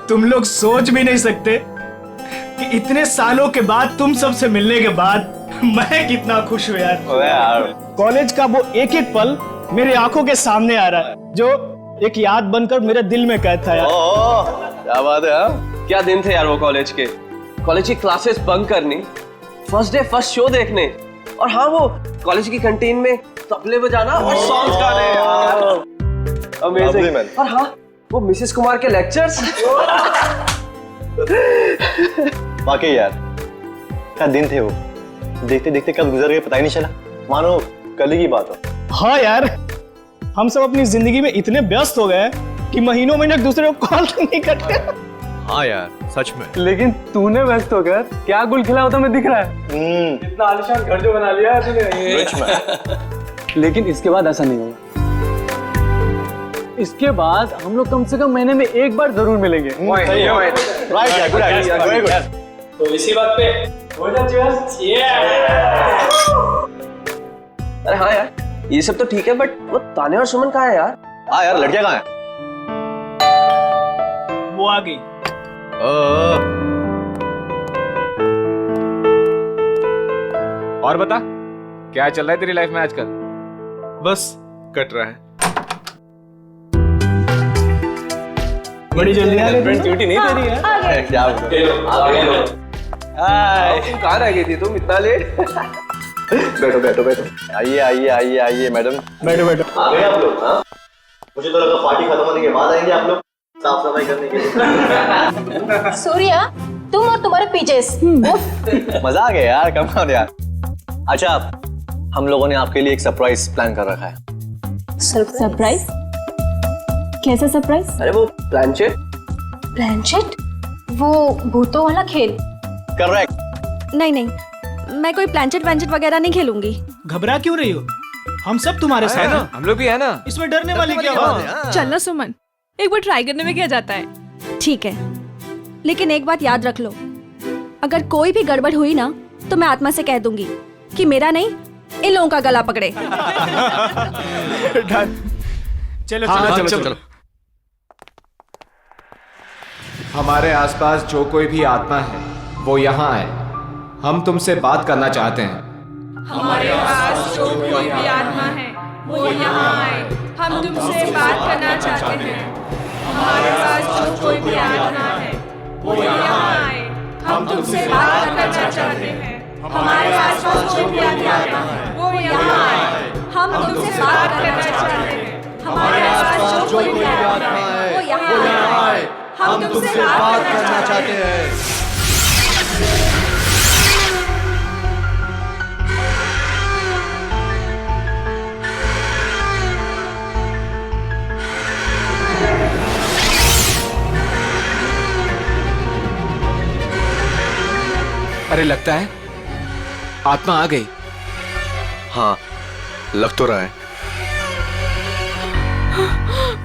तुम लोग सोच भी नहीं सकते कि इतने सालों के बाद तुम सबसे मिलने के बाद मैं कितना खुश हूँ यार। कॉलेज का वो एक एक पल मेरी आंखों के सामने आ रहा है, जो एक याद बनकर मेरे दिल में कैद था यार। क्या बात है। हाँ, क्या दिन थे यार वो कॉलेज के। कॉलेज की क्लासेस बंक करनी, फर्स्ट डे फर्स्ट शो देखने, और हाँ वो कॉलेज की कैंटीन में तबले बजाना और सॉन्ग्स गाने यार। अमेजिंग। और हाँ वो मिसेस कुमार के लेक्चर्स। वाकई यार क्या दिन थे वो, देखते देखते कब गुजर गए पता ही नहीं चला, मानो कल ही की बात हो। हाँ यार, हम सब अपनी जिंदगी में इतने व्यस्त हो गए कि महीनों महीने एक दूसरे को कॉल नहीं करते। हाँ यार सच में। लेकिन तूने व्यस्त होकर क्या गुल खिला होता मैं दिख रहा है। इतना आलीशान घर जो बना लिया है तूने। लेकिन इसके बाद ऐसा नहीं होगा। इसके बाद हम लोग कम से कम महीने में एक बार जरूर मिलेंगे। तो इसी बात पे हो जा cheers। अरे हाँ यार ये सब तो ठीक है, बट वो तान्या और सुमन कहाँ है यार? हाँ यार लड़कियां कहाँ हैं? वो आ गई। और बता क्या चल रहा है तेरी लाइफ में आजकल? बस कट रहा है। बड़ी जल्दी आ गई। ड्यूटी नहीं दे रही है। क्या तुम कहाँ रह गई थी तुम इतना लेट? बैठो बैठो बैठो। आइए आइए आइए आइए मैडम। बैठो बैठो। आ गए आप लोग? हाँ मुझे तो लगा पार्टी खत्म होने के बाद आएंगे आप लोग साफ सफाई करने के लिए। सूर्या तुम और तुम्हारे पीजेस। मजा आ गया यार, कमाल यार। अच्छा हम लोगों ने आपके लिए एक सरप्राइज प्लान कर रखा है। सरप्राइज? कैसा सरप्राइज? अरे वो प्लानचेट। प्लानचेट? वो भूतों वाला खेल? करेक्ट। नहीं नहीं, मैं कोई प्लानचेट वैंचेट वगैरह नहीं खेलूंगी। घबरा क्यों रही हो? हम सब तुम्हारे साथ है ना, हैं। हम लोग भी है ना। इसमें डरने वाली क्या बात है? चल ना सुमन, एक बार ट्राई करने में क्या जाता है। ठीक है, लेकिन एक बात याद रख लो, अगर कोई भी गड़बड़ हुई ना तो मैं आत्मा से कह दूंगी कि मेरा नहीं इन लोगों का गला पकड़े। चलो हाँ, चलो चलो। हमारे आसपास जो कोई भी आत्मा है वो यहाँ आए, हम तुमसे बात करना चाहते हैं। हमारे पास जो कोई भी आत्मा है वो यहाँ आए, हम तुमसे बात करना चाहते हैं। हमारे पास जो कोई भी आत्मा है वो यहाँ आए, हम तुमसे बात करना चाहते हैं। हमारे पास जो कोई भी आत्मा है वो यहाँ आए, हम तुमसे बात करना चाहते हैं। हमारे पास जो कोई भी आत्मा है वो यहाँ आए, हम तुमसे बात करना चाहते हैं। अरे लगता है आत्मा आ गई। हाँ लग तो रहा है।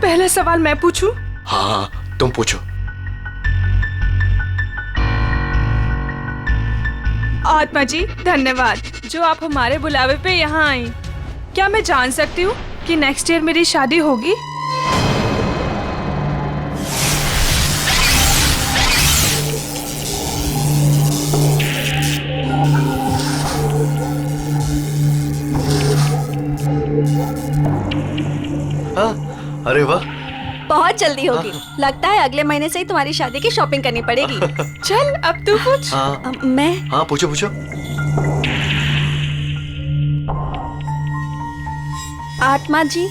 पहला सवाल मैं पूछूं? हाँ तुम पूछो। आत्मा जी धन्यवाद जो आप हमारे बुलावे पे यहाँ आई। क्या मैं जान सकती हूँ कि नेक्स्ट ईयर मेरी शादी होगी? हाँ अरे वाह। बहुत जल्दी होगी। लगता है अगले महीने से ही तुम्हारी शादी की शॉपिंग करनी पड़ेगी। चल अब तू पूछ। हाँ मैं? हाँ पूछो पूछो। आत्मा जी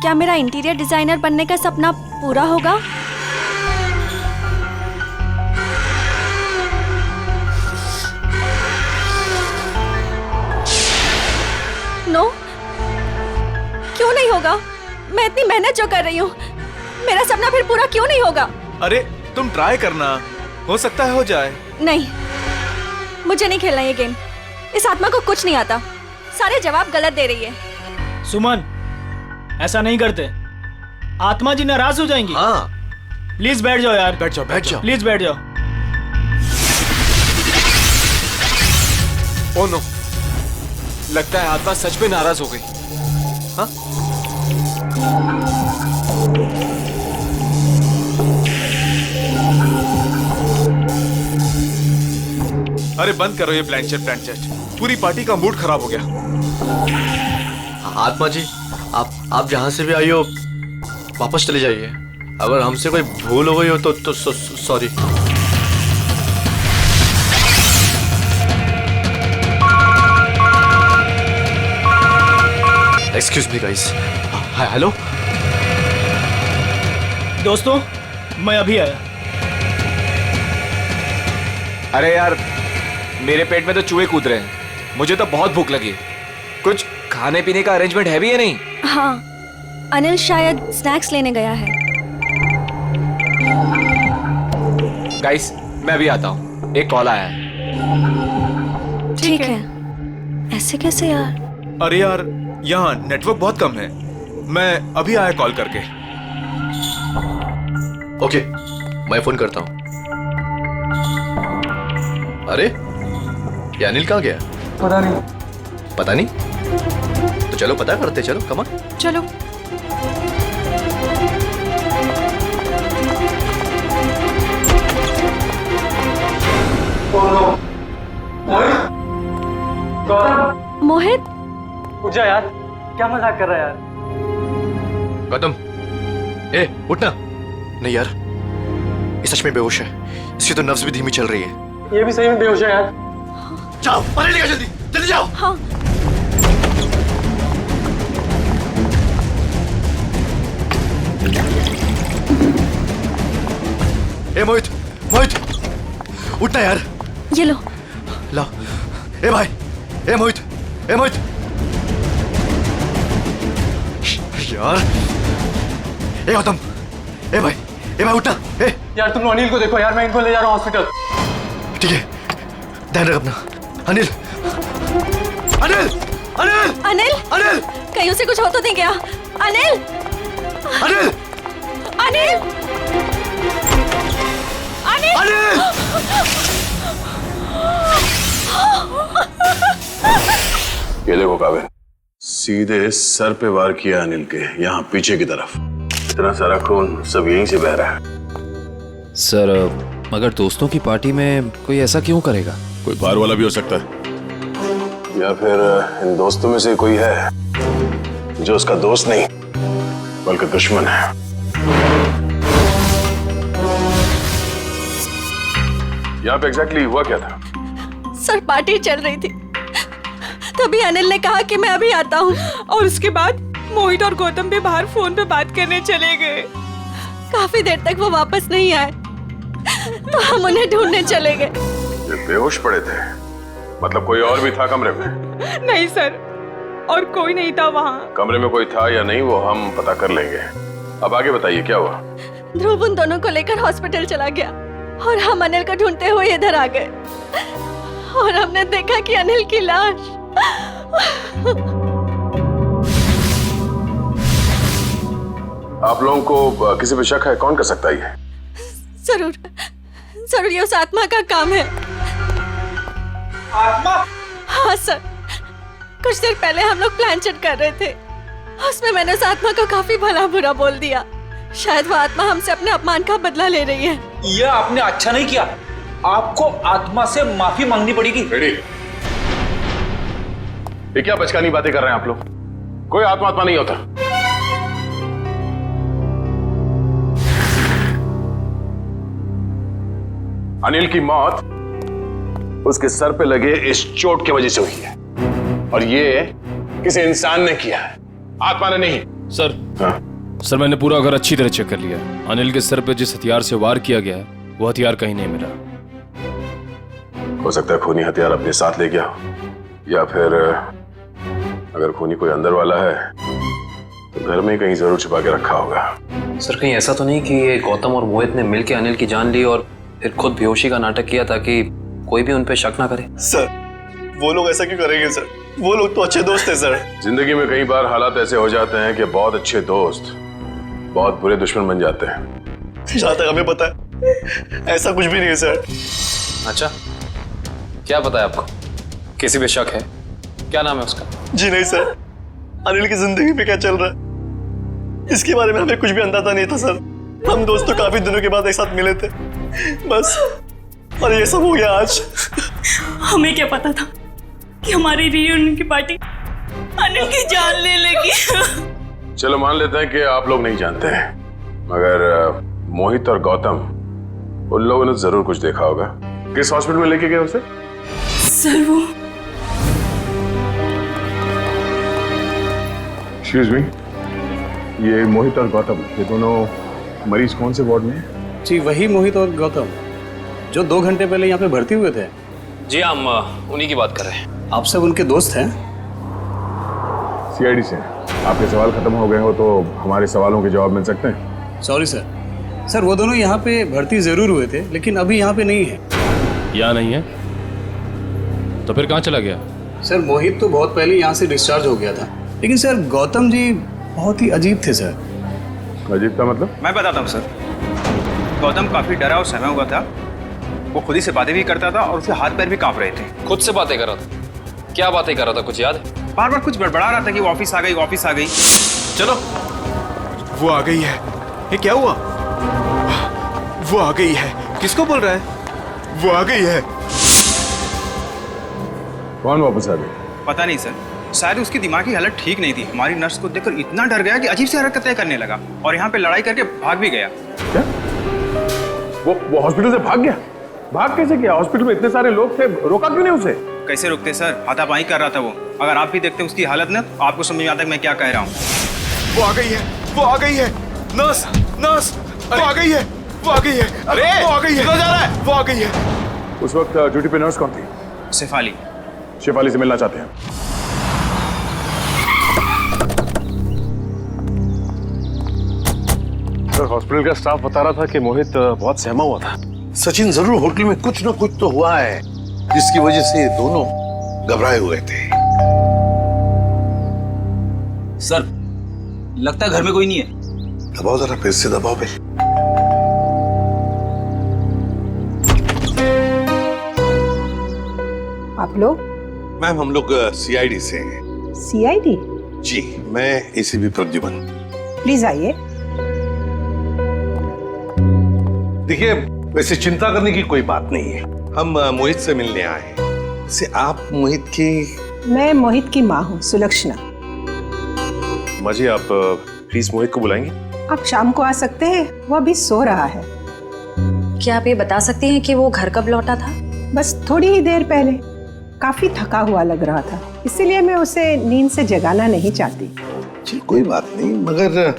क्या मेरा इंटीरियर डिजाइनर बनने का सपना पूरा होगा? नो, क्यों नहीं होगा? मैं इतनी मेहनत जो कर रही हूँ, मेरा सपना फिर पूरा क्यों नहीं होगा? अरे तुम ट्राई करना, हो सकता है हो जाए। नहीं, मुझे नहीं खेलना ये गेम। इस आत्मा को कुछ नहीं आता, सारे जवाब गलत दे रही है। सुमन ऐसा नहीं करते, आत्मा जी नाराज हो जाएंगी। हाँ प्लीज बैठ जाओ यार। बैठ जाओ बैठ जाओ। प्लीज बैठ जाओ। ओ नो, लगता है आत्मा सच में नाराज हो गई। हाँ? अरे बंद करो ये प्लानचेट। पूरी पार्टी का मूड खराब हो गया। आत्मा जी, आप जहां से भी आई हो वापस चले जाइए। अगर हमसे कोई भूल हो गई हो तो sorry. Excuse me guys. Hello दोस्तों, मैं अभी आया। अरे यार, मेरे पेट में तो चूहे कूद रहे हैं। मुझे तो बहुत भूख लगी है। कुछ खाने पीने का अरेंजमेंट है भी या नहीं? हाँ, अनिल शायद स्नैक्स लेने गया है। गाइस, मैं अभी आता हूँ, एक कॉल आया है। ठीक है। ऐसे कैसे यार? अरे यार, यहाँ नेटवर्क बहुत कम है। मैं अभी आया कॉल करके। ओके, मैं फोन करता हूँ। अरे ये अनिल कहाँ गया? पता नहीं। तो चलो पता करते, चलो कमा। चलो। मोहित, उठ जा यार, क्या मजाक कर रहा है यार? गौतम, ए उठना। नहीं यार, ये सच में बेहोश है। इसकी तो नब्ज भी धीमी चल रही है। ये भी सही में बेहोश है यार। जाओ पानी लेकर, जल्दी जल्दी जाओ। हाँ। ए मोहित, उठना यार। ये लो। ला। ए भाई, ए मोहित, यार। ए गौतम, ए भाई उठना। ए यार तुम अनिल को देखो यार, मैं इनको ले जा रहा हूँ हॉस्पिटल। ठीक है, ध्यान रख अपना। अनिल, कहीं उसे कुछ हो तो नहीं गया? अनिल। ये देखो काबिल, सीधे सर पे वार किया अनिल के, यहाँ पीछे की तरफ। इतना सारा खून सब यहीं से बह रहा है। सर, मगर दोस्तों की पार्टी में कोई ऐसा क्यों करेगा? कोई बाहर वाला भी हो सकता है, या फिर इन दोस्तों में से कोई है जो उसका दोस्त नहीं बल्कि दुश्मन है। यहाँ पे एग्जैक्टली हुआ क्या था? सर, पार्टी चल रही थी, तभी अनिल ने कहा कि मैं अभी आता हूँ। और उसके बाद मोहित और गौतम भी बाहर फोन पे बात करने चले गए। काफी देर तक वो वापस नहीं आए, तो हम उन्हें ढूंढने चले गए। ये बेहोश पड़े थे, मतलब कोई और भी था कमरे में? नहीं सर, और कोई नहीं था वहाँ। कमरे में कोई था या नहीं वो हम पता कर लेंगे। अब आगे बताइए क्या हुआ? ध्रुव उन दोनों को लेकर हॉस्पिटल चला गया और हम अनिल को ढूंढते हुए इधर आ गए और हमने देखा कि अनिल की लाश। आप लोगों को किसी पे शक है? कौन कर सकता है ये? जरूर ये उस आत्मा का काम है। आत्मा? हाँ सर, कुछ देर पहले हम लोग प्लानचेट कर रहे थे, उसमें मैंने उस आत्मा को काफी भला बुरा बोल दिया। शायद वो आत्मा हमसे अपने अपमान का बदला ले रही है। ये आपने अच्छा नहीं किया, आपको आत्मा से माफी मांगनी पड़ेगी। ये क्या बचकानी बातें कर रहे हैं आप लोग? कोई आत्मा नहीं होता। अनिल की मौत उसके सर पे लगे इस चोट की वजह से हुई है, और ये किसी इंसान ने किया है, आत्मा ने नहीं। सर, हाँ? सर मैंने पूरा घर अच्छी तरह चेक कर लिया। अनिल के सर पे जिस हथियार से वार किया गया है, वो हथियार कहीं नहीं मिला। हो सकता है खूनी हथियार अपने साथ ले गया हो, या फिर अगर खूनी कोई अंदर वाला है तो घर में कहीं जरूर छुपा के रखा होगा। सर, कहीं ऐसा तो नहीं कि ये गौतम और मोहित ने मिलकर अनिल की जान ली और फिर खुद बेहोशी का नाटक किया ताकि कोई भी उन पे शक ना करे? सर, वो लोग ऐसा क्यों करेंगे सर? वो लोग तो अच्छे दोस्त हैं सर। जिंदगी में कई बार हालात ऐसे हो जाते हैं कि बहुत अच्छे दोस्त बहुत बुरे दुश्मन बन जाते हैं। जहाँ तक हमें पता है ऐसा कुछ भी नहीं है सर। अच्छा, क्या पता है आपको? किसी पे शक है? क्या नाम है उसका? जी नहीं सर, अनिल की जिंदगी में क्या चल रहा है इसके बारे में हमें कुछ भी अंदाजा नहीं था सर। हम दोस्त तो काफी दिनों के बाद एक साथ मिले थे बस, और ये सब हो गया आज। हमें क्या पता था कि हमारी रियूनियन की पार्टी अनिल की जान ले लेगी। चलो मान लेते हैं कि आप लोग नहीं जानते हैं, मगर मोहित और गौतम, उन लोगों ने जरूर कुछ देखा होगा। किस हॉस्पिटल में लेके गए उसे? सर वो एक्सक्यूज मी, ये मोहित और गौतम, ये दोनों मरीज कौन से वार्ड में हैं? जी वही मोहित और गौतम जो 2 घंटे पहले यहाँ पे भर्ती हुए थे। जी हम उन्हीं की बात कर रहे हैं। आप सब उनके दोस्त हैं? सीआईडी से। आपके सवाल खत्म हो गए हो तो हमारे सवालों के जवाब मिल सकते हैं? सॉरी सर, वो दोनों यहाँ पे भर्ती जरूर हुए थे लेकिन अभी यहाँ पे नहीं है। यहाँ नहीं है तो फिर कहाँ चला गया? सर मोहित तो बहुत पहले यहाँ से डिस्चार्ज हो गया था, लेकिन सर गौतम जी बहुत ही अजीब थे सर। अजीब का मतलब? मैं बताता हूँ सर। गौतम काफी डरा और सहमा हुआ था। वो खुद ही से बातें भी करता था और उसके हाथ पैर भी कांप रहे थे। खुद से बातें कर रहा था? क्या बातें कर रहा था, कुछ याद है? बार बार कुछ बड़बड़ा रहा था कि वो ऑफिस आ गई, ऑफिस आ गई। चलो, वो आ गई है। ये क्या हुआ? वो आ गई है। किसको बोल रहा है? वो आ गई है। कौन वापस आ गई? पता नहीं सर, शायद उसकी दिमागी हालत ठीक नहीं थी। हमारी नर्स को देखकर इतना डर गया कि अजीब सी हरकतें करने लगा और यहाँ पे लड़ाई करके भाग भी गया। क्या? वो हॉस्पिटल से भाग गया? भाग कैसे गया? हॉस्पिटल में इतने सारे लोग थे, रोका क्यों नहीं उसे? कैसे रुकते सर, हाथापाई कर रहा था वो। अगर आप भी देखते उसकी हालत ना तो आपको समझ में आता है मैं क्या कह रहा हूँ। वो आ गई है, वो आ गई है। नर्स, नर्स, वो आ गई है, वो आ गई है। अरे वो आ गई है, जा रहा है, वो आ गई है। उस वक्त ड्यूटी पे नर्स कौन थी? शेफाली। शेफाली से मिलना चाहते हैं। सर हॉस्पिटल का स्टाफ बता रहा था कि मोहित बहुत सहमा हुआ था। सचिन, जरूर होटल में कुछ ना कुछ तो हुआ है जिसकी वजह से दोनों घबराए हुए थे। सर लगता है घर में कोई नहीं है। दबाओ जरा, फिर से दबाओ पे। आप लोग? मैम हम लोग सीआईडी से हैं। सीआईडी? जी, मैं एसीपी प्रद्युमन। प्लीज आइए। देखिए, वैसे चिंता करने की कोई बात नहीं है। हम मोहित से मिलने आए हैं। से आप मोहित की? मैं मोहित की माँ हूँ, सुलक्षणा। माँ जी, आप प्लीज मोहित को बुलाएंगे? आप शाम को आ सकते हैं, वो अभी सो रहा है। क्या आप ये बता सकती हैं कि वो घर कब लौटा था? बस थोड़ी ही देर पहले। काफी थका हुआ लग रहा था, इसीलिए मैं उसे नींद से जगाना नहीं चाहती। जी कोई बात नहीं, मगर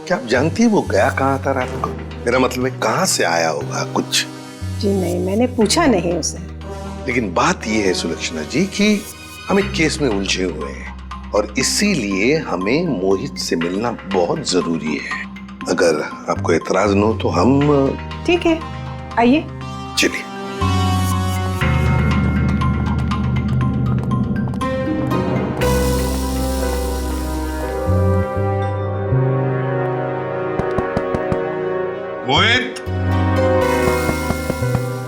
क्या आप जानती है वो गया कहाँ था रात को? मेरा मतलब है कहाँ से आया होगा कुछ? जी नहीं, मैंने पूछा नहीं उसे। लेकिन बात ये है सुलक्षणा जी कि हम एक केस में उलझे हुए हैं और इसीलिए हमें मोहित से मिलना बहुत जरूरी है। अगर आपको एतराज न हो तो हम... ठीक है, आइए। चलिए। मोहित,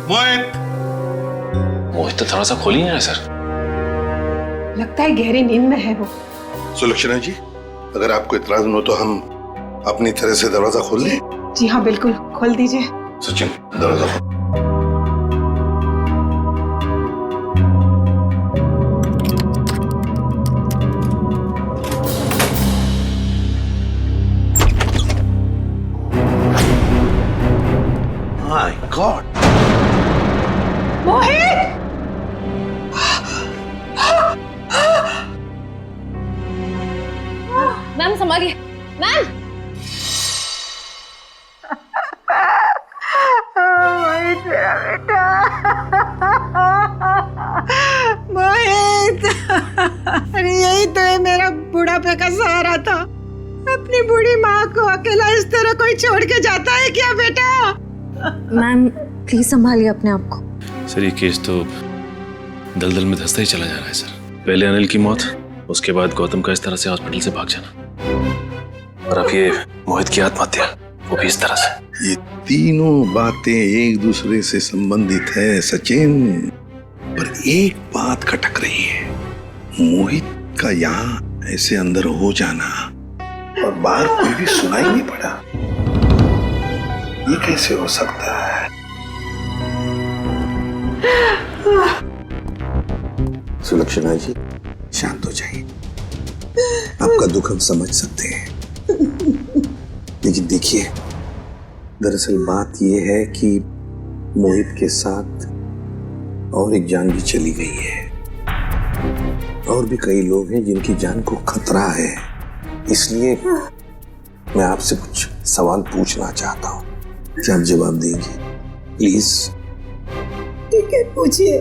मोहित, मोहित तो दरवाजा खोल ही नहीं रहा सर। लगता है गहरी नींद में है वो। सुलक्षणा जी, अगर आपको इतराज न हो तो हम अपनी तरह से दरवाजा खोल लें? जी हाँ बिल्कुल, खोल दीजिए। सचिन, दरवाजा खोल। My God! मोहित! मैम संभालिए, मैम। मोहित मेरा बेटा। मोहित, अरे यही तो है मेरा बुढ़ापे का सहारा था। अपनी बूढ़ी माँ को अकेला इस तरह कोई छोड़ के जाता है क्या बेटा? मैम प्लीज संभालिए अपने आप को। सर ये केस तो दलदल में धंसता ही चला जा रहा है सर। पहले अनिल की मौत, उसके बाद गौतम का इस तरह से हॉस्पिटल से भाग जाना, और अब ये मोहित की आत्महत्या, वो भी इस तरह से। ये तीनों बातें एक दूसरे से संबंधित है सचिन, पर एक बात खटक रही है। मोहित का यहाँ ऐसे अंदर हो जाना और बाहर कोई भी सुनाई नहीं पड़ा, ये कैसे हो सकता है? सुलक्षणा जी, शांत हो जाइए। आपका दुख हम समझ सकते हैं, लेकिन देखिए, दरअसल बात यह है कि मोहित के साथ और एक जान भी चली गई है, और भी कई लोग हैं जिनकी जान को खतरा है। इसलिए मैं आपसे कुछ सवाल पूछना चाहता हूँ, क्या आप जवाब देंगे प्लीज? ठीक है, पूछिए।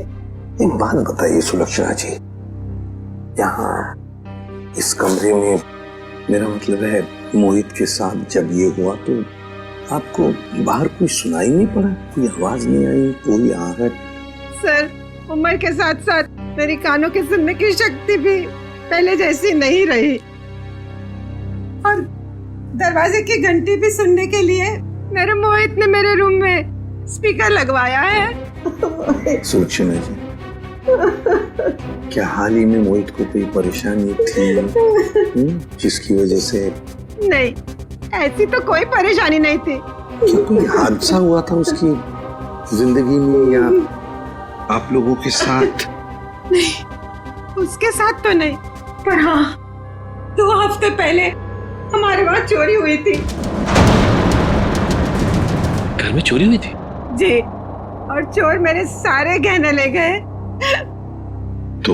एक बात बताइए सुलक्षणा जी, यहाँ इस कमरे में, मेरा मतलब है मोहित के साथ जब ये हुआ तो आपको बाहर कोई सुनाई नहीं पड़ा? कोई आवाज नहीं आई, कोई आहट? सर, उम्र के साथ साथ मेरी कानों के सुनने की शक्ति भी पहले जैसी नहीं रही, और दरवाजे की घंटी भी सुनने के लिए मेरे मोहित ने मेरे रूम में स्पीकर लगवाया है। सुलक्षणा जी, क्या हाल ही में मोहित को कोई परेशानी थी जिसकी वजह से? नहीं, ऐसी तो कोई परेशानी नहीं थी। क्या कोई हादसा हुआ था उसकी जिंदगी में, या आप लोगों के साथ? नहीं, उसके साथ तो नहीं, पर हाँ, 2 हफ्ते पहले हमारे वहाँ चोरी हुई थी। घर में चोरी हुई थी? जी, और चोर मेरे सारे गहने ले गए। तो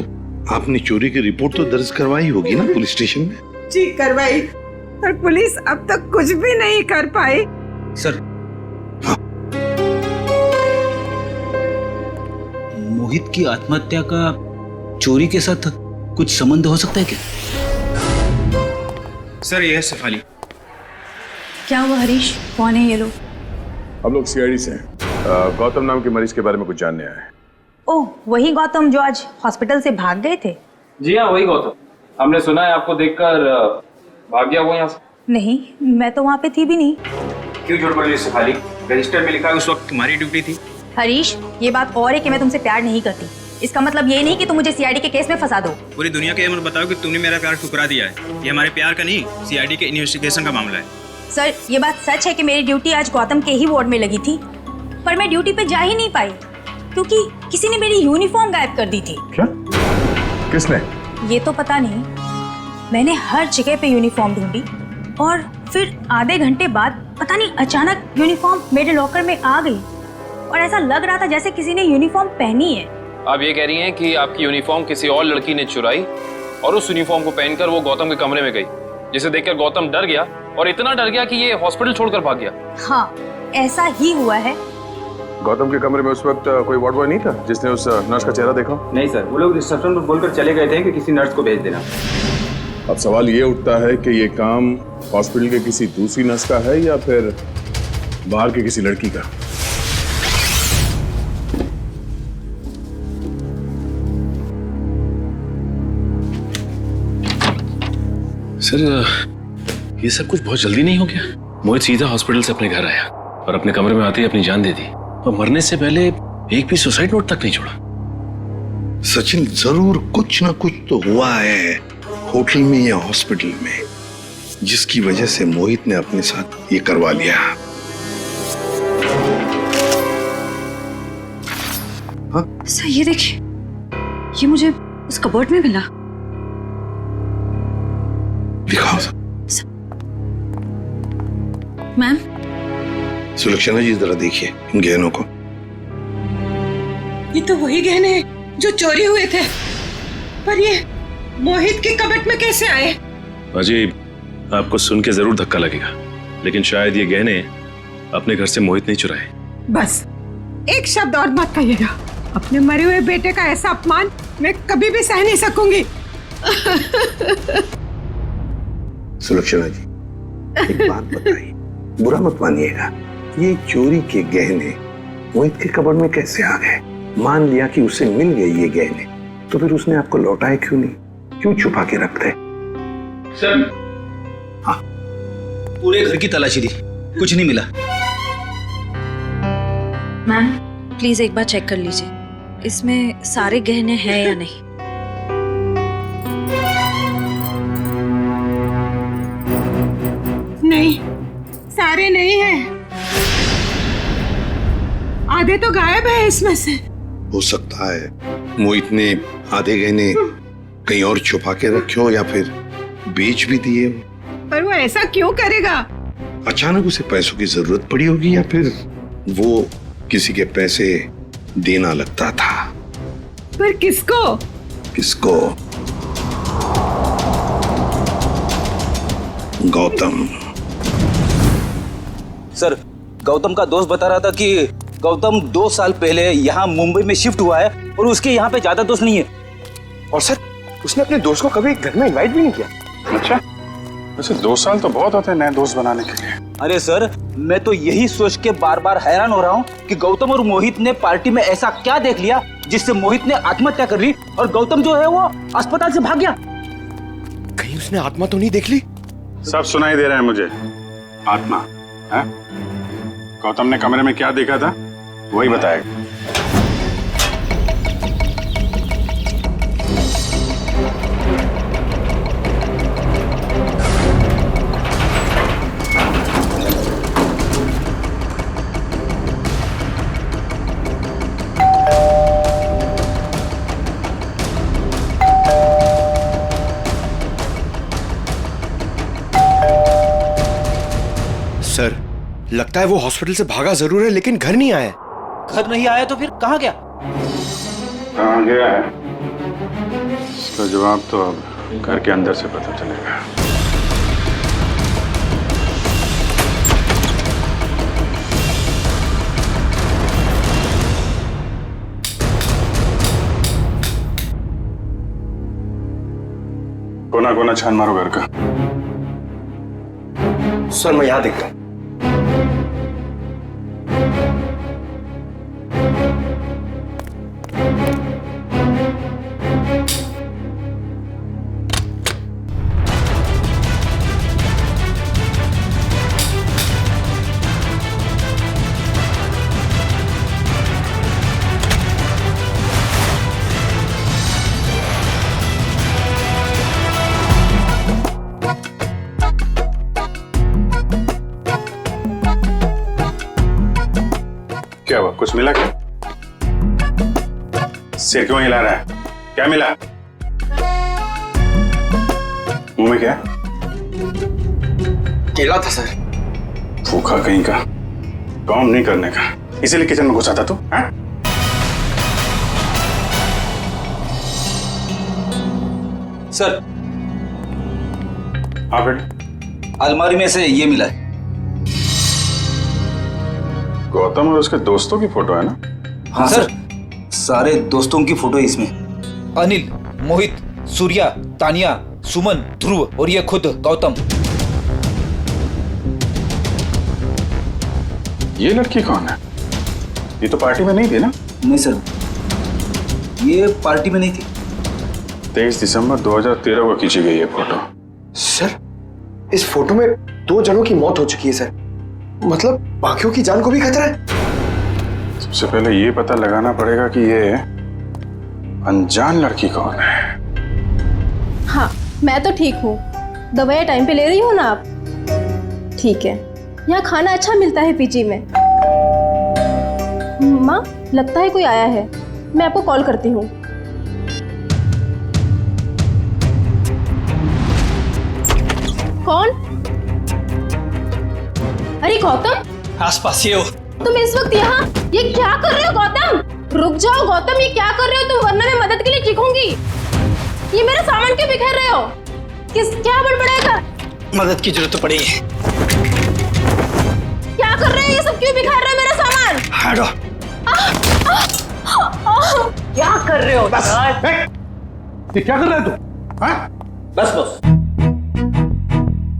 आपने चोरी की रिपोर्ट तो दर्ज करवाई होगी ना पुलिस स्टेशन में? जी, करवाई, पर पुलिस अब तक कुछ भी नहीं कर पाई। सर, मोहित की आत्महत्या का चोरी के साथ कुछ संबंध हो सकता है क्या? सर, ये है शेफाली। क्या हुआ हरीश, कौन है ये लोग? हम लोग सीआईडी से हैं। गौतम नाम के मरीज के बारे में कुछ जानने आए हैं। ओह, वही गौतम जो आज हॉस्पिटल से भाग गए थे? जी हाँ, वही गौतम। हमने सुना है आपको देखकर भाग गया वो यहाँ से। नहीं, मैं तो वहाँ पे थी भी नहीं। क्यों झूठ बोल रही है शेफाली? रजिस्टर में लिखा है उस वक्त तुम्हारी ड्यूटी थी। हरीश, ये बात और है कि मैं तुमसे प्यार नहीं करती। इसका मतलब ये नहीं कि तुम मुझे सीआईडी के केस में फंसा दो। पूरी दुनिया को ये मत बताओ कि तुमने मेरा प्यार ठुकरा दिया है। ये हमारे प्यार का नहीं, सीआईडी के इन्वेस्टिगेशन का मामला है। सर, ये बात सच है कि मेरी ड्यूटी आज गौतम के ही वार्ड में लगी थी, पर मैं ड्यूटी पे जा ही नहीं पाई क्योंकि किसी ने मेरी यूनिफॉर्म गायब कर दी थी। क्या? किसने? ये तो पता नहीं। मैंने हर जगह पे यूनिफॉर्म ढूंढी और फिर आधे घंटे बाद पता नहीं अचानक यूनिफॉर्म मेरे लॉकर में आ गई और ऐसा लग रहा था जैसे किसी ने यूनिफॉर्म पहनी है। आप ये कह रही हैं कि आपकी यूनिफॉर्म किसी और लड़की ने चुराई और उस यूनिफॉर्म को पहनकर वो गौतम के कमरे में गई, जिसे देखकर गौतम डर गया और इतना डर गया कि ये हॉस्पिटल छोड़कर भाग गया। हाँ, ऐसा ही हुआ है। गौतम के कमरे में उस वक्त कोई वार्ड बॉय नहीं था जिसने उस नर्स का चेहरा देखा? नहीं सर, वो लोग रिसेप्शन पर बोलकर चले गए थे कि किसी नर्स को भेज देना। अब सवाल ये उठता है कि ये काम हॉस्पिटल के किसी दूसरी नर्स का है या फिर बाहर के किसी लड़की का? सर, ये सब कुछ बहुत जल्दी नहीं हो गया? मोहित सीधा हॉस्पिटल से अपने घर आया और अपने कमरे में आते ही अपनी जान दे दी और मरने से पहले एक भी सुसाइड नोट तक नहीं छोड़ा। सचिन, जरूर कुछ ना कुछ तो हुआ है होटल में या हॉस्पिटल में, जिसकी वजह से मोहित ने अपने साथ ये करवा लिया। हाँ? सर, ये देखिए, ये मुझे उस कबर्ड में मिला। दिखाओ। मैम। सुलक्षणा जी, जरा देखिए इन गहनों को। ये तो वही गहने हैं जो चोरी हुए थे, पर ये मोहित के कबर्ड में कैसे आए? अजीब, आपको सुन के जरूर धक्का लगेगा, लेकिन शायद ये गहने अपने घर से मोहित नहीं चुराए। बस एक शब्द और मत कहिएगा। अपने मरे हुए बेटे का ऐसा अपमान मैं कभी भी सह नहीं सकूंगी। सुलक्षणा जी, एक बात बताइए, बुरा मत मानिएगा, ये चोरी के गहने मोहित के कबर्ड में कैसे आ गए? मान लिया कि उसे मिल गए ये गहने, तो फिर उसने आपको लौटाए क्यों नहीं? क्यों छुपा के रखते? सर, हाँ, पूरे घर की तलाशी दी, कुछ नहीं मिला। मैम, प्लीज एक बार चेक कर लीजिए, इसमें सारे गहने हैं या नहीं। नहीं, सारे नहीं हैं। आधे तो गायब है इसमें से। हो सकता है मोहित ने आधे गहने कहीं और छुपा के रखे हो या फिर बेच भी दिए। पर वो ऐसा क्यों करेगा? अचानक उसे पैसों की जरूरत पड़ी होगी या फिर वो किसी के पैसे देना लगता था। पर किसको? किसको? गौतम। सर, गौतम का दोस्त बता रहा था कि गौतम 2 साल पहले यहाँ मुंबई में शिफ्ट हुआ है और उसके यहाँ पे ज्यादा दोस्त नहीं है। और सर, उसने अपने दोस्त को कभी घर में इनवाइट भी नहीं किया। अच्छा, वैसे 2 साल तो बहुत होते हैं नए दोस्त बनाने के लिए। अरे सर, मैं तो यही सोच के बार बार हैरान हो रहा हूँ कि गौतम और मोहित ने पार्टी में ऐसा क्या देख लिया जिससे मोहित ने आत्महत्या कर ली और गौतम जो है वो अस्पताल से भाग गया। कहीं उसने आत्मा तो नहीं देख ली? सब सुनाई दे रहा है मुझे। आत्मा है? गौतम ने कमरे में क्या देखा था वही बताएगा। सर, लगता है वो हॉस्पिटल से भागा जरूर है लेकिन घर नहीं आया। घर नहीं आया तो फिर कहाँ गया? कहाँ गया है इसका जवाब तो अब घर के अंदर से पता चलेगा। कोना कोना छान मारो घर का। सर, मैं यहां देखता हूं। क्या हुआ? कुछ मिला क्या? सिर क्यों हिला रहा है? क्या मिला? मुंह में क्या? केला था सर। भूखा कहीं का, काम नहीं करने का, इसीलिए किचन में घुसा था तू? हाँ? सर, हाँ बेटे। अलमारी में से ये मिला है। गौतम और उसके दोस्तों की फोटो है ना? हाँ सर, सारे दोस्तों की फोटो है इसमें। अनिल, मोहित, सूर्या, तानिया, सुमन, ध्रुव और ये खुद गौतम। ये लड़की कौन है? ये तो पार्टी में नहीं थी ना? नहीं सर, ये पार्टी में नहीं थी। 23 दिसंबर 2013 को खींची गई है फोटो। सर, इस फोटो में 2 जनों की मौत हो चुकी है सर। मतलब बाकियों की जान को भी खतरा है। सबसे पहले ये पता लगाना पड़ेगा कि ये अनजान लड़की कौन है। हाँ, मैं तो ठीक हूँ। दवाइयाँ टाइम पे ले रही हो ना आप? ठीक है। यहाँ खाना अच्छा मिलता है पीजी में। माँ, लगता है कोई आया है। मैं आपको कॉल करती हूँ। कौन? अरे गौतम, आसपास ही हो। तुम इस वक्त यहाँ ये क्या कर रहे हो गौतम? रुक जाओ गौतम, ये क्या कर रहे हो तुम? वरना मैं मदद के लिए चीखूंगी। ये मेरा सामान क्यों बिखेर रहे हो? क्या बड़बड़ाएगा? मदद की जरूरत पड़ी है। क्या कर रहे हो? ये सब क्यों बिखेर रहे हो मेरा सामान? हटो। क्या कर रहे हो? बस। ये क्या कर रहे हो तू? बस बस।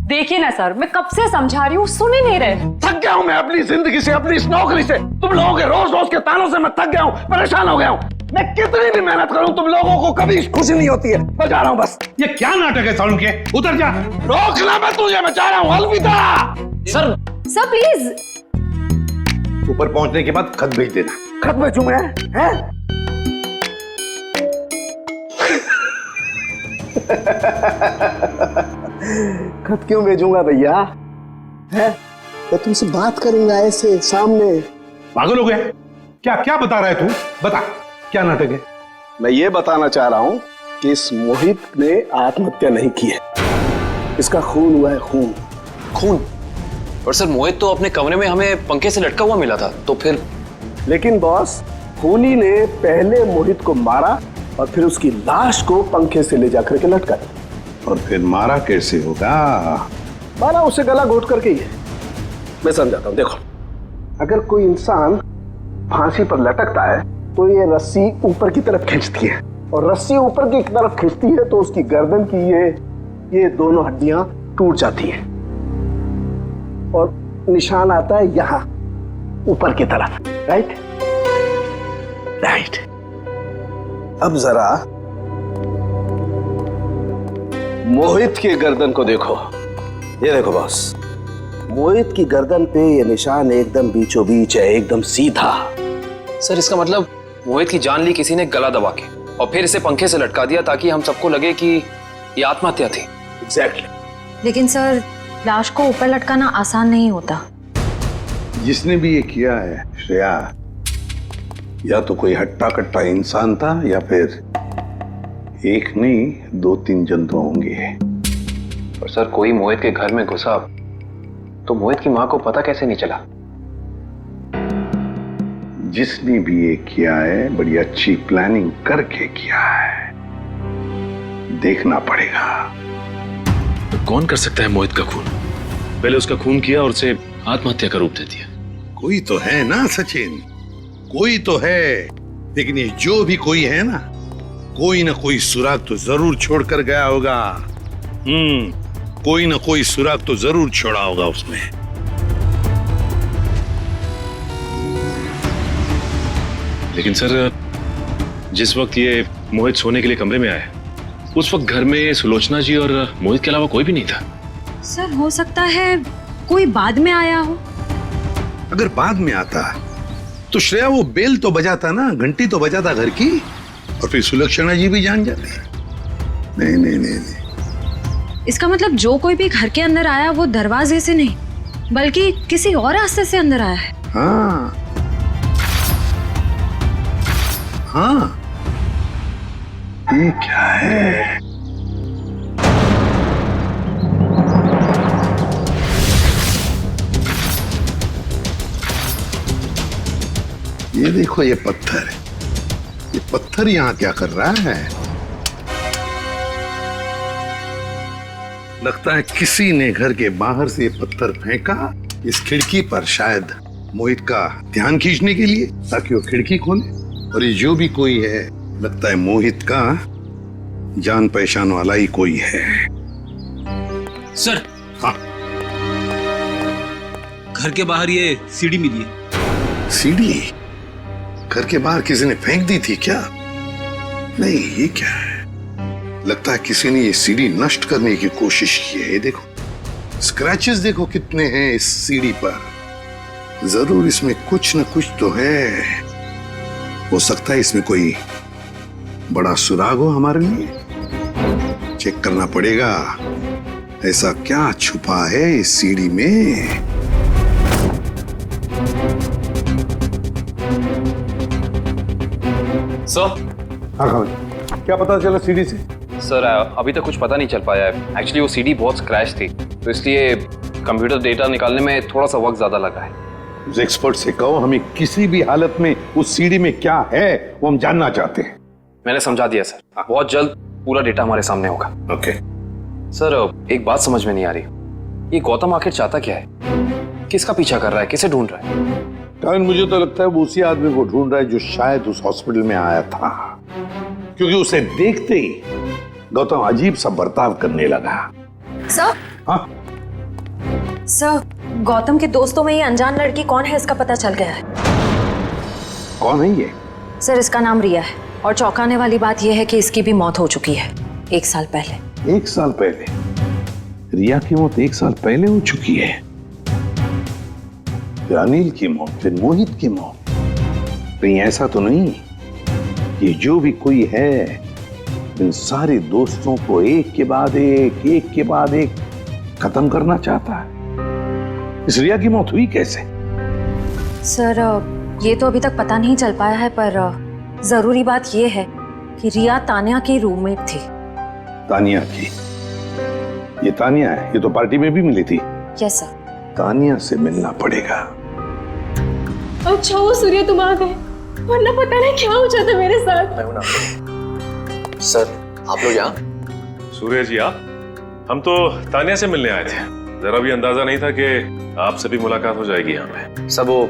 देखिए ना सर, मैं कब से समझा रही हूँ, सुन ही नहीं रहे। थक गया हूँ मैं अपनी जिंदगी से, अपनी इस नौकरी से। तुम लोगों के रोज रोज के तानों से मैं थक गया हूँ, परेशान हो गया हूँ। मैं कितनी भी मेहनत करूँ तुम लोगों को कभी खुशी नहीं होती है। मैं जा रहा हूँ बस। ये क्या नाटक है सालू के? उतर जा। रोकना मैं तुझे, मैं जा रहा हूँ। अलविदा। Sir please. ऊपर पहुंचने के बाद खत भेज देना। खत भेजूं मैं? हैं? खत क्यों भेजूंगा भैया? है? मैं तुमसे बात करूंगा ऐसे सामने। पागल हो गया? क्या क्या बता रहा है तू? बता, क्या नाटक है? मैं ये बताना चाह रहा हूँ कि इस मोहित ने आत्महत्या नहीं की है, इसका खून हुआ है, खून। खून? पर सर मोहित तो अपने कमरे में हमें पंखे से लटका हुआ मिला था, तो फिर? लेकिन बॉस, खूनी ने पहले मोहित को मारा और फिर उसकी लाश को पंखे से ले जाकर के लटका दिया। और फिर मारा कैसे होगा? मारा उसे गला घोट करके ही है। मैं समझाता हूँ, देखो, अगर कोई इंसान फांसी पर लटकता है तो ये रस्सी ऊपर की तरफ खींचती है, और रस्सी ऊपर की तरफ खींचती है तो उसकी गर्दन की ये दोनों हड्डियां टूट जाती हैं और निशान आता है यहां ऊपर की तरफ। Right right. अब जरा मोहित की गर्दन को देखो। ये देखो बॉस, मोहित की गर्दन पे ये निशान एकदम बीचों बीच है, एकदम सीधा। सर इसका मतलब मोहित की जान ली किसी ने गला दबा के और फिर इसे पंखे से लटका दिया ताकि हम सबको लगे कि ये आत्महत्या थी। एग्जैक्टली। लेकिन सर, लाश को ऊपर लटकाना आसान नहीं होता। जिसने भी ये किया है श्रेया, या तो कोई हट्टा कट्टा इंसान था या फिर एक नहीं 2-3 जंतु होंगे। और सर कोई मोहित के घर में घुसा तो मोहित की मां को पता कैसे नहीं चला? जिसने भी ये किया है बड़ी अच्छी प्लानिंग करके किया है, देखना पड़ेगा। तो कौन कर सकता है मोहित का खून? पहले उसका खून किया और उसे आत्महत्या का रूप दे दिया। कोई तो है ना सचिन, कोई तो है। लेकिन ये जो भी कोई है ना कोई सुराग तो जरूर छोड़कर गया होगा। कोई ना कोई सुराग तो जरूर छोड़ा होगा उसने। लेकिन सर, जिस वक्त ये मोहित सोने के लिए कमरे में आया, उस वक्त घर में सुलोचना जी और मोहित के अलावा कोई भी नहीं था। सर हो सकता है कोई बाद में आया हो। अगर बाद में आता तो श्रेया वो बेल तो बजाता ना, घंटी तो बजाता घर की, और फिर सुलक्षणा जी भी जान जाते। नहीं नहीं नहीं नहीं। इसका मतलब जो कोई भी घर के अंदर आया वो दरवाजे से नहीं बल्कि किसी और रास्ते से अंदर आया है। हाँ हाँ, ये क्या है? ये देखो, ये पत्थर यहां क्या कर रहा है? लगता है किसी ने घर के बाहर से ये पत्थर फेंका इस खिड़की पर, शायद मोहित का ध्यान खींचने के लिए, ताकि वो खिड़की खोले। और ये जो भी कोई है, लगता है मोहित का जान पहचान वाला ही कोई है। सर। हाँ। घर के बाहर ये सीढ़ी मिली है। सीढ़ी? घर के बाहर किसी ने फेंक दी थी क्या? नहीं, ये क्या है? लगता है किसी ने ये सीढ़ी नष्ट करने की कोशिश की है। ये देखो, स्क्रैचेस देखो कितने हैं इस सीढ़ी पर। जरूर इसमें कुछ न कुछ तो है। हो सकता है इसमें कोई बड़ा सुराग हो हमारे लिए। चेक करना पड़ेगा, ऐसा क्या छुपा है इस सीढ़ी में। सर। हाँ, क्या पता चला सीढ़ी से? सर अभी तक कुछ पता नहीं चल पाया है। एक्चुअली वो सीढ़ी बहुत स्क्रैच थी, तो इसलिए कंप्यूटर डेटा निकालने में थोड़ा सा वक्त ज्यादा लगा है। उस एक्सपर्ट से कहो, हमें किसी भी हालत में उस सीढ़ी में क्या है वो हम जानना चाहते हैं। मैंने समझा दिया सर, बहुत जल्द पूरा डेटा हमारे सामने होगा। ओके। सर एक बात समझ में नहीं आ रही, ये गौतम आखिर चाहता क्या है? किसका पीछा कर रहा है? किसे ढूंढ रहा है? कारण मुझे तो लगता है वो उसी आदमी को ढूंढ रहा है जो शायद उस हॉस्पिटल में आया था, क्योंकि उसे देखते ही गौतम अजीब सा बर्ताव करने लगा। सर। हाँ? सर, गौतम के दोस्तों में ये अनजान लड़की कौन है इसका पता चल गया है। कौन है ये? सर इसका नाम रिया है, और चौंकाने वाली बात यह है कि इसकी भी मौत हो चुकी है 1 साल पहले। 1 साल पहले? रिया की मौत 1 साल पहले हो चुकी है। फिर अनिल की मौत, फिर मोहित की मौत। कहीं ऐसा तो नहीं ये जो भी कोई है इन सारे दोस्तों को एक के बाद एक खत्म करना चाहता है? इस रिया की मौत हुई कैसे? सर ये तो अभी तक पता नहीं चल पाया है, पर जरूरी बात ये है कि रिया तानिया की रूममेट थी। तानिया की? ये तानिया है, ये तो पार्टी में भी मिली थी। Yes sir. तानिया से मिलना पड़ेगा। अच्छा वो सूर्य तुम आ गए, वरना पता नहीं क्या हो जाता मेरे साथ। सर आप लोग यहाँ? सूर्य जी आप? हम तो तानिया से मिलने आए थे। जरा भी अंदाजा नहीं था कि आपसे भी मुलाकात हो जाएगी यहाँ पे। सब वो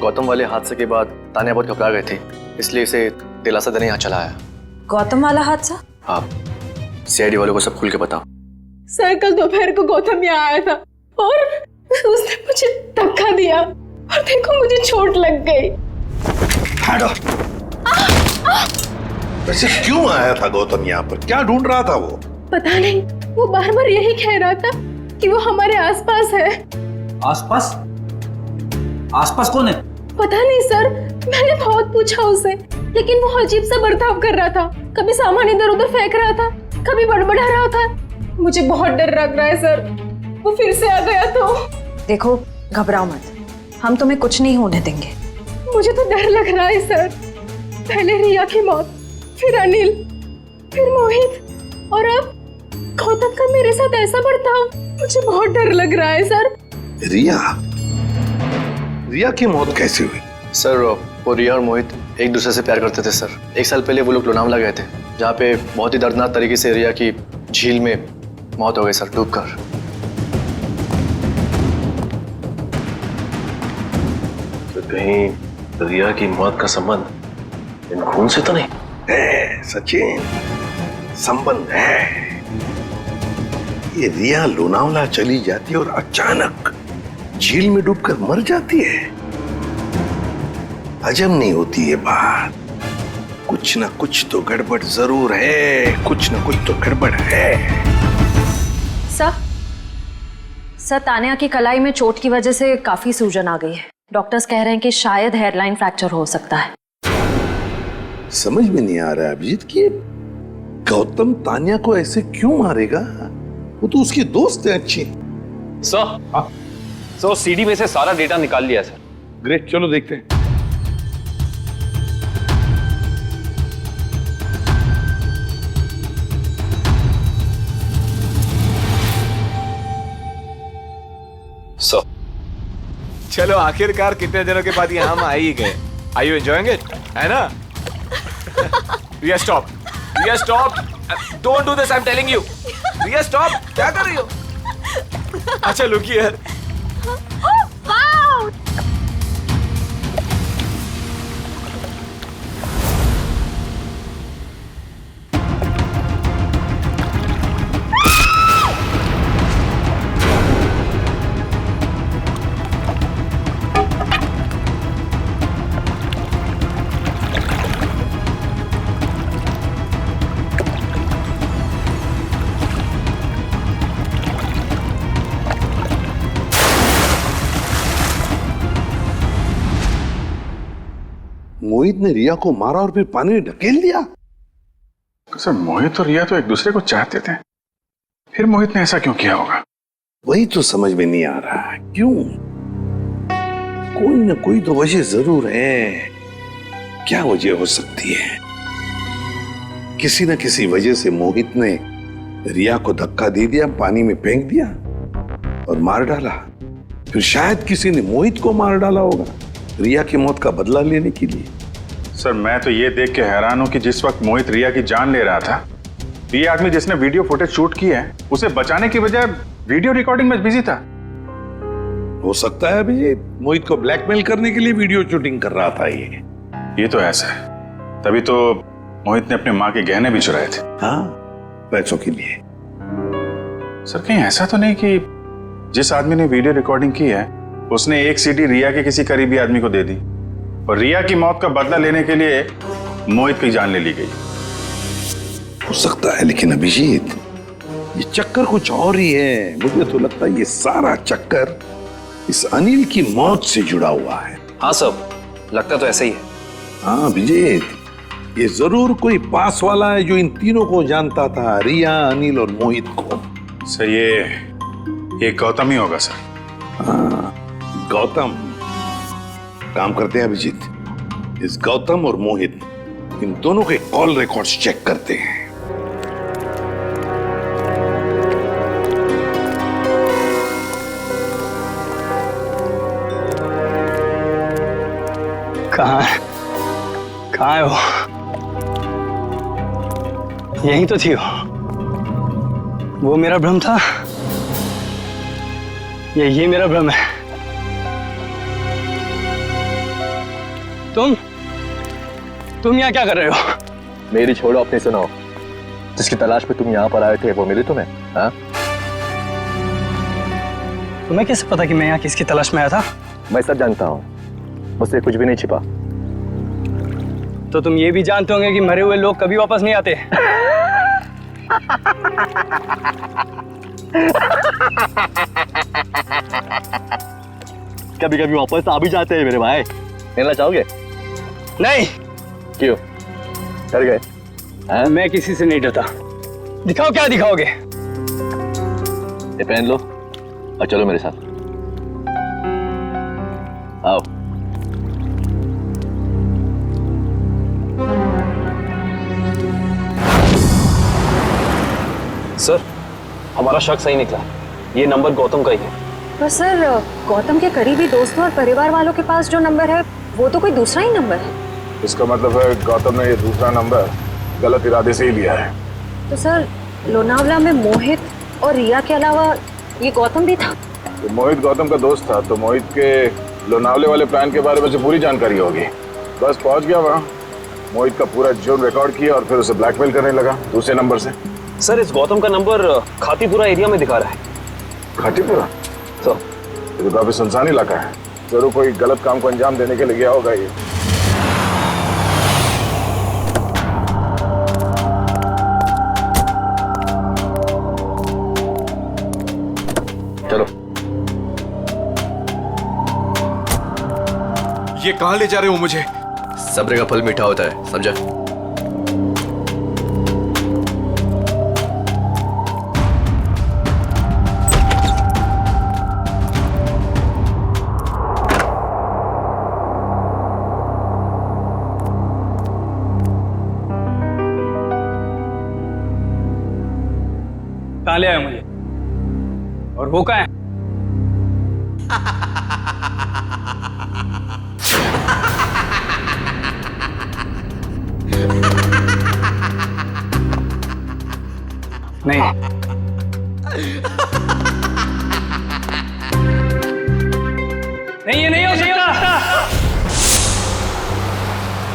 गौतम वाले हादसे के बाद तानिया बहुत घबरा गए थे, इसलिए इसे दिलासा देने यहाँ चला आया। गौतम वाला हादसा? आप सीआईडी वालों को सब खुल के बताओ। सर कल दोपहर को गौतम यहाँ आया था और उसने मुझे धक्का दिया और देखो मुझे चोट लग गई। वैसे क्यों आया था गौतम यहाँ पर? क्या ढूंढ रहा था वो? पता नहीं, वो बार बार यही कह रहा था कि वो हमारे आसपास है। आसपास? आसपास कौन है? पता नहीं सर, मैंने बहुत पूछा उसे, लेकिन वो अजीब सा बर्ताव कर रहा था। कभी सामान इधर उधर फेंक रहा था, कभी बड़बड़ा रहा था। मुझे बहुत डर लग रहा है सर, वो फिर से आ गया तो। देखो घबराओ मत, हम तुम्हें कुछ नहीं होने देंगे। मुझे तो डर लग रहा है सर। पहले रिया की मौत, फिर अनिल, फिर मोहित और अब गौतम का मेरे साथ ऐसा बर्ताव। मुझे बहुत डर लग रहा है सर। रिया की मौत कैसे हुई? सर वो रिया और मोहित एक दूसरे से प्यार करते थे सर। 1 साल पहले वो लोग लोनावला गए थे, जहाँ पे बहुत ही दर्दनाक तरीके से रिया की झील में मौत हो गई सर, डूबकर। तो कहीं रिया की मौत का संबंध इन खून से तो नहीं है? सचिन, संबंध है। ये रिया लोनावला चली जाती है और अचानक झील में डूबकर मर जाती है। हजम नहीं होती ये बात। कुछ ना कुछ तो गड़बड़ जरूर है, कुछ ना कुछ तो गड़बड़ है। सर तानिया की कलाई में चोट की वजह से काफी सूजन आ गई है। डॉक्टर्स कह रहे हैं कि शायद हेयरलाइन फ्रैक्चर हो सकता है। समझ में नहीं आ रहा है अभिजीत कि गौतम तानिया को ऐसे क्यों मारेगा? वो तो उसकी दोस्त है अच्छी। सर सीडी में से सारा डेटा निकाल लिया सर। ग्रेट, चलो देखते हैं। चलो आखिरकार कितने दिनों के बाद यहाँ हम आ ही गए। Are you enjoying it? है ना? Riya stop, Riya stop, don't do this, I am telling you. Riya stop, क्या कर रही हो? अच्छा लुक हियर। मोहित ने रिया को मारा और फिर पानी में ढकेल दिया। सर मोहित और रिया तो एक दूसरे को चाहते थे, फिर मोहित ने ऐसा क्यों किया होगा? वही तो समझ में नहीं आ रहा है, क्यों? कोई ना कोई तो वजह जरूर है। क्या वजह हो सकती है? किसी न किसी वजह से मोहित ने रिया को धक्का दे दिया, पानी में फेंक दिया और मार डाला। फिर शायद किसी ने मोहित को मार डाला होगा रिया की मौत का बदला लेने के लिए। सर मैं तो ये देख के हैरान हूं कि जिस वक्त मोहित रिया की जान ले रहा था, ये आदमी जिसने वीडियो फुटेज शूट की है, उसे बचाने की बजाय वीडियो रिकॉर्डिंग में बिजी था। हो सकता है अभी मोहित को ब्लैकमेल करने के लिए वीडियो शूटिंग कर रहा था ये तो ऐसा है, तभी तो मोहित ने अपने माँ के गहने भी चुराए थे। हाँ, पैसों के लिए। सर कहीं ऐसा तो नहीं कि जिस आदमी ने वीडियो रिकॉर्डिंग की है उसने एक सीडी रिया के किसी करीबी आदमी को दे दी और रिया की मौत का बदला लेने के लिए मोहित की जान ले ली गई? हो सकता है, लेकिन अभिजीत ये चक्कर कुछ और ही है। मुझे तो लगता है ये सारा चक्कर इस अनिल की मौत से जुड़ा हुआ है। हाँ सब लगता तो ऐसे ही है। हाँ अभिजीत, ये जरूर कोई पास वाला है जो इन तीनों को जानता था, रिया, अनिल और मोहित को। सर ये गौतम ही होगा सर। हाँ गौतम काम करते हैं अभिजीत, इस गौतम और मोहित इन दोनों के कॉल रिकॉर्ड्स चेक करते हैं। कहाँ है? कहाँ है वो? यहीं तो थी वो मेरा भ्रम था, ये मेरा भ्रम है। तुम यहाँ क्या कर रहे हो? मेरी छोड़ो, अपनी सुनाओ। जिसकी तलाश में तुम यहाँ पर आए थे वो मिली तुम्हें? हाँ? तुम्हें कैसे पता कि मैं यहाँ किसकी तलाश में आया था? मैं सब जानता हूँ, मुझसे कुछ भी नहीं छिपा। तो तुम ये भी जानते होंगे कि मरे हुए लोग कभी वापस नहीं आते। कभी कभी वापस आ भी जाते हैं मेरे भाई। मिलना चाहोगे? नहीं। क्यों? डर गए? मैं किसी से नहीं डरता। दिखाओ क्या दिखाओगे? ये पहन लो और चलो मेरे साथ। आओ। सर, हमारा शक सही निकला। ये नंबर गौतम का ही है। पर सर, गौतम के करीबी दोस्तों और परिवार वालों के पास जो नंबर है वो तो कोई दूसरा ही नंबर है। इसका मतलब है गौतम ने ये दूसरा नंबर गलत इरादे से ही लिया है। तो सर, लोनावला में मोहित और रिया के अलावा ये गौतम भी था? तो मोहित गौतम का दोस्त था, तो मोहित के लोनावले वाले प्लान के बारे में से पूरी जानकारी होगी। बस पहुंच गया वहाँ, मोहित का पूरा जुर्म रिकॉर्ड किया और फिर उसे ब्लैकमेल करने लगा दूसरे नंबर से। सर, इस गौतम का नंबर खातीपुरा एरिया में दिखा रहा है। खातीपुरा? तो ये तो काफी सुनसान इलाका है। जरूर कोई गलत काम को अंजाम देने के लिए गया होगा ये। चलो। ये कहां ले जा रहे हो मुझे? सब्र का फल मीठा होता है, समझा? कहाँ ले आए मुझे? और वो कहाँ है? नहीं, नहीं ये नहीं हो सकता।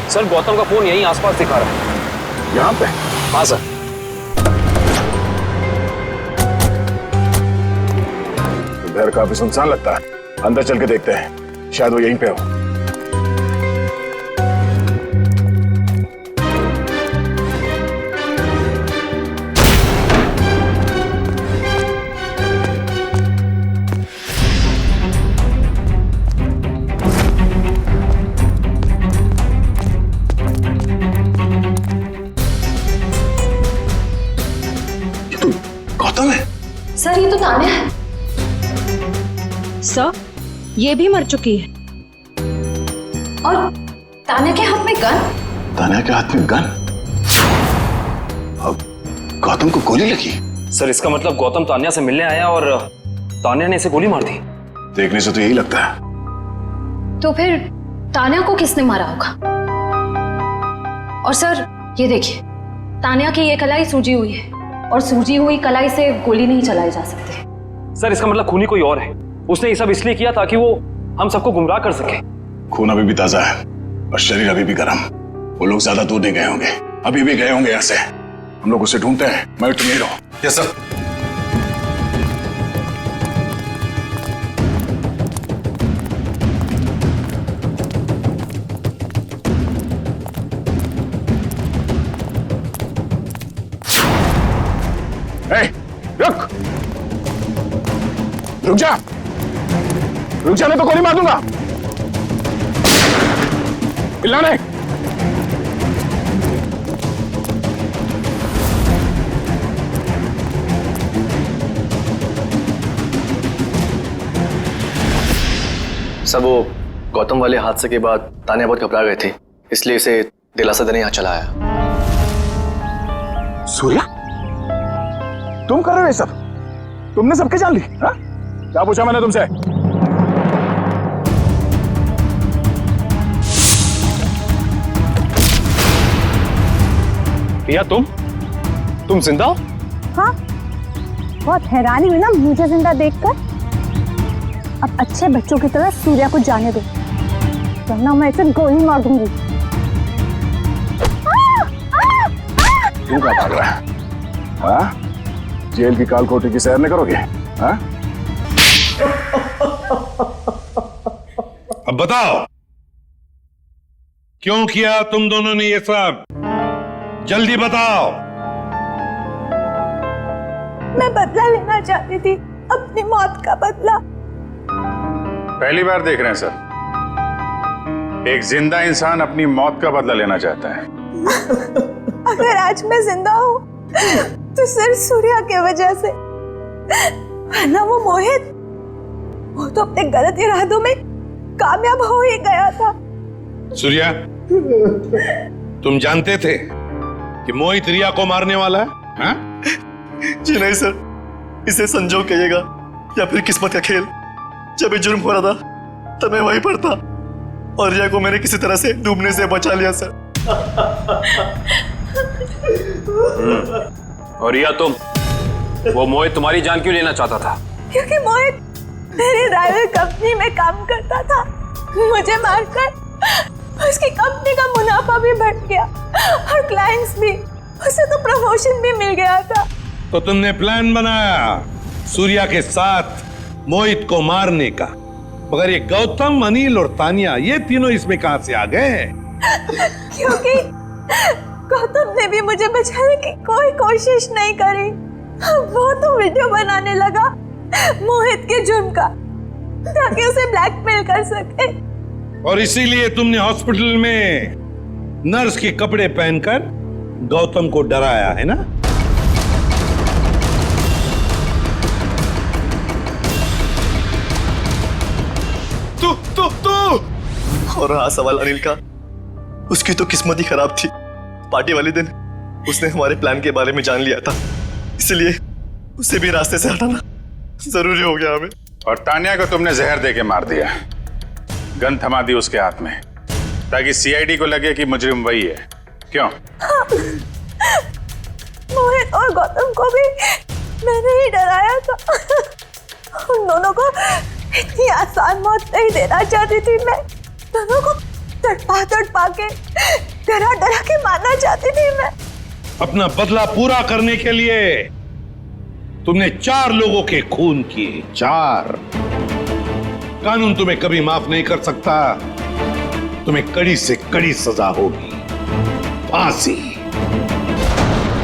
सर, गौतम का फोन यहीं आसपास दिखा रहा है। यहाँ पे? हाँ सर। घर काफी सुनसान लगता है, अंदर चल के देखते हैं, शायद वो यहीं पे हो। ये तो गौतम है। सर, ये तो तान्या है। सर, ये भी मर चुकी है। और तान्या के हाथ में गन? तान्या के हाथ में गन? अब गौतम को गोली लगी? सर, इसका मतलब गौतम तान्या से मिलने आया और तान्या ने इसे गोली मार दी। देखने से तो यही लगता है। तो फिर तान्या को किसने मारा होगा? और सर, ये देखिए, तान्या की ये कलाई सूजी हुई है और सूजी हुई कलाई से गोली नहीं चलाई जा सकती। सर, इसका मतलब खूनी कोई और है। उसने ये सब इसलिए किया ताकि वो हम सबको गुमराह कर सके। खून अभी भी ताजा है और शरीर अभी भी गर्म। वो लोग ज्यादा दूर नहीं गए होंगे, अभी भी गए होंगे यहाँ से। हम लोग उसे ढूंढते हैं। मैं तुम नहीं रहो। Yes sir. रुक रुक जा, रुक जा, मैं तो गोली मार दूंगा। चिल्लाने। सब वो गौतम वाले हादसे के बाद तानिया बहुत घबरा गई थी, इसलिए इसे दिलासा देने यहाँ चला आया। सूर्या, तुम कर रहे हो ये सब? तुमने सबके जान ली? हाँ? क्या पूछा मैंने तुमसे? रिया, तुम जिंदा हो? हाँ, बहुत हैरानी हुई ना मुझे जिंदा देखकर। अब अच्छे बच्चों की तरह सूर्या को जाने दो, वरना मैं इसे गोली मार दूंगी। क्यों क्या भाग रहा है? हाँ? जेल की कालकोठी की सैर नहीं करोगे? हाँ? अब बताओ, क्यों किया तुम दोनों ने ये सब? जल्दी बताओ। मैं बदला लेना चाहती थी, अपनी मौत का बदला। पहली बार देख रहे हैं सर, एक जिंदा इंसान अपनी मौत का बदला लेना चाहता है। अगर आज मैं जिंदा हूँ तो सिर्फ सूर्या की वजह से, वरना वो मोहित, वो तो अपने गलत इरादों में कामयाब हो ही गया था। सूर्या, तुम जानते थे कि मोहित रिया को मारने वाला है? हाँ? जी नहीं सर, इसे संजोग कहिएगा या फिर किस्मत का खेल। जब ये जुर्म हो रहा था तब मैं वहीं पर था और रिया को मैंने किसी तरह से डूबने से बचा लिया सर। और रिया, तुम, वो मोहित तुम्हारी जान क्यों लेना चाहता था? क्योंकि मोहित मेरी ड्राइवर कंपनी में काम करता था। मुझे मारकर उसकी कंपनी का मुनाफा भी बढ़ गया और क्लाइंट्स भी, उसे तो प्रमोशन भी मिल गया था। तो तुमने प्लान बनाया सूर्या के साथ मोहित को मारने का, मगर ये गौतम, अनिल और तानिया, ये तीनों इसमें कहां से आ गए? क्योंकि गौतम ने भी मुझे बचाने की कोई कोशिश नहीं करी। वो तो वीडियो बनाने लगा मोहित के जुर्म का, ताकि उसे ब्लैकमेल कर सके। और इसीलिए तुमने हॉस्पिटल में नर्स के कपड़े पहनकर गौतम को डराया है ना? तू और हाँ, सवाल अनिल का, उसकी तो किस्मत ही खराब थी। पार्टी वाले दिन उसने हमारे प्लान के बारे में जान लिया था, इसलिए उसे भी रास्ते से हटाना जरूरी हो गया हमें। और तानिया को तुमने जहर देके मार दिया, गन थमा दी उसके हाथ में, ताकि सीआईडी को लगे कि मुजरिम वही है। क्यों? मोहित और गौतम को भी मैंने ही डराया था। उन दोनों को इतनी आसान मौत नहीं देना चाहती थी मैं। दोनों को तड़पा के, डरा के मारना चाहती थी मैं। अपना बदला पूरा करने के लिए तुमने 4 लोगों के खून किए, 4। कानून तुम्हें कभी माफ नहीं कर सकता। तुम्हें कड़ी से कड़ी सजा होगी, फांसी।